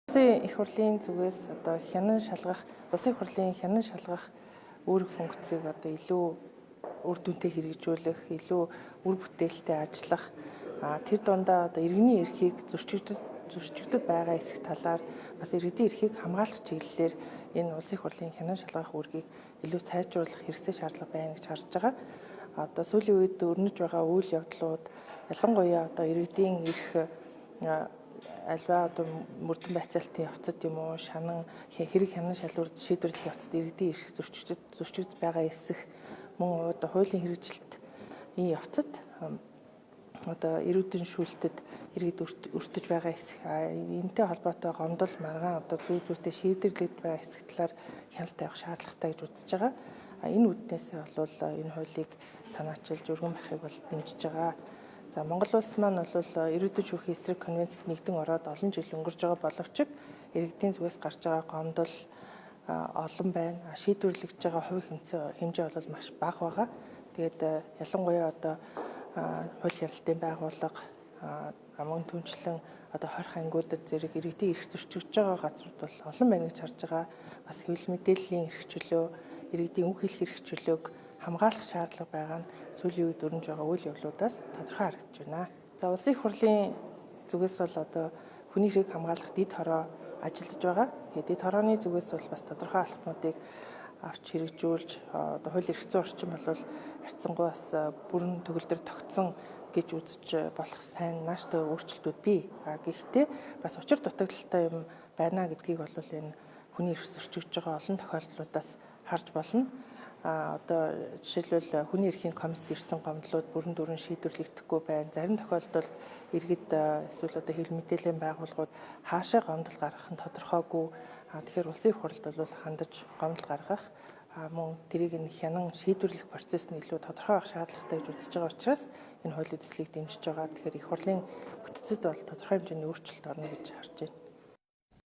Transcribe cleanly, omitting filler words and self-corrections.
Улсын их хурлын зүгээс одоо хянан шалгах, улсын их хурлын хянан шалгах үүрэг функцийг одоо илүү үр дүнтэй хэрэгжүүлэх, илүү үр бүтээлтэй ажиллах, тэр дундаа одоо иргэний эрхийг зөрчигдөд байгаа хэсэг талаар бас иргэдийн эрхийг хамгаалах чиглэлээр энэ улсын их хурлын хянан шалгах үүргийг илүү сайжруулах хэрэгцээ шаардлага байна гэж харж байгаа. Одоо сүүлийн үед өрнөж байгаа үйл явдлууд ялангуяа одоо иргэдийн эрх альва одоо мөрдөн байцаалтын явцад юм уу хэрэг хянан шалгуурд шийдвэрлэх явцад иргэдийн эрх зөрчигдөж байгаа эсэх мөн одоо хуулийн хэрэгжилт энэ явцад одоо эрүүдийн шүүлтэд иргэд өртөж байгаа эсэх энэтэй холбоотой гомдол маргаан одоо зүйтэй шийдэрлэгдэж байгаа эсэх талаар хяналт тавих шаардлагатай гэж үзэж байгаа. Энэ үүднээсээ бол энэ хуулийг санаачилж өргөн байхыг бол дэмжиж байгаа. За Монгол улс маань бол эрүүдийн шүүхийн эсрэг конвенцэд нэгдэн ороод олон жил өнгөрж байгаа боловч иргэдийн зүгээс гарч байгаа гомдол олон байна. Шийдвэрлэгдэж байгаа хувь хэмжээ бол маш бага байгаа. Тэгээд ялангуяа одоо хууль хяналтын байгууллага мөн түнчлэн одоо хорих ангиудад зэрэг иргэдийн эрх зөрчигдөж байгаа газрууд бол олон байна гэж харж байгаа. Бас хэвлэл мэдээллийн эрх чөлөө, иргэдийн үг хэлэх эрх чөлөөг хамгаалах шаардлага байгаа нь сүүлийн үед өрнөж байгаа үйл явдлуудаас тодорхой харагдаж байна. За улсын их хурлын зүгээс бол одоо хүний эрхийг хамгаалах дэд хороо ажиллаж байгаа. Тэгээд дэд хорооны зүгээс бол бас тодорхой алхмуудыг авч хэрэгжүүлж одоо хууль эрх зүйн орчин бол харьцангуй бас бүрэн төгөлдөр тогтсон гэж үзэж болох сайн нааштай өөрчлөлтүүд бий. Гэхдээ бас учир дутагдaltaй юм байна гэдгийг бол энэ хүний эрх зөрчигдөж байгаа олон тохиолдлуудаас харж болно. Одоо жишээлбэл хүний эрхийн комиссд ирсэн гомдлууд бүрэн дүрэн шийдвэрлэгдэхгүй байна. Зарим тохиолдолд иргэд эсвэл одоо хэвлэл мэдээллийн байгууллагууд хаашаа гомдол гаргах нь тодорхойгүй. Тэгэхээр улсын их хурлд бол хандаж гомдол гаргах мөн тэрийг нь хянан шийдвэрлэх процесс нь илүү тодорхой байх шаардлагатай гэж үзэж байгаа учраас энэ хуулийн төслийг дэмжиж байгаа. Тэгэхээр их хурлын бүтцэд бол тодорхой хэмжээний өөрчлөлт орно гэж харж байна.